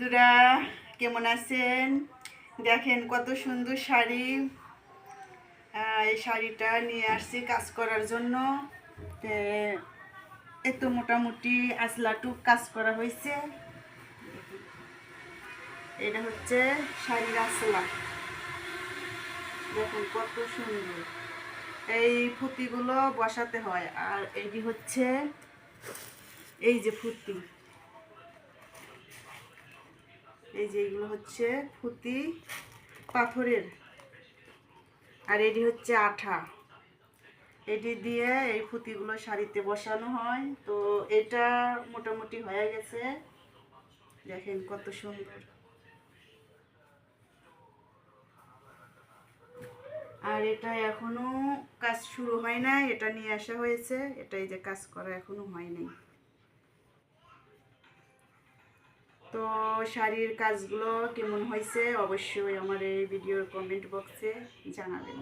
বন্ধুরা কেমন আছেন? দেখেন কত সুন্দর শাড়ি। এই শাড়িটা নিয়ে আসছি কাজ করার জন্য। এত মোটামুটি আসলাটুক কাজ করা হয়েছে। এটা হচ্ছে শাড়ির আসলা, দেখুন কত সুন্দর। এই ফুতিগুলো বসাতে হয়। আর এটি হচ্ছে এই যে ফুতি, এই যে এগুলো হচ্ছে ফুতি পাথরের, আর এটি হচ্ছে আঠা। এটি দিয়ে এই ফুতিগুলো শাড়িতে বসানো হয়। তো এটা মোটামুটি হয়ে গেছে, দেখেন কত সুন্দর। আর এটা এখনো কাজ শুরু হয় নাই, এটা নিয়ে আসা হয়েছে। এটাই যে কাজ করা এখনো হয় নাই। তো শাড়ির কাজগুলো কেমন হয়েছে অবশ্যই আমার এই ভিডিওর কমেন্ট বক্সে জানাবেন।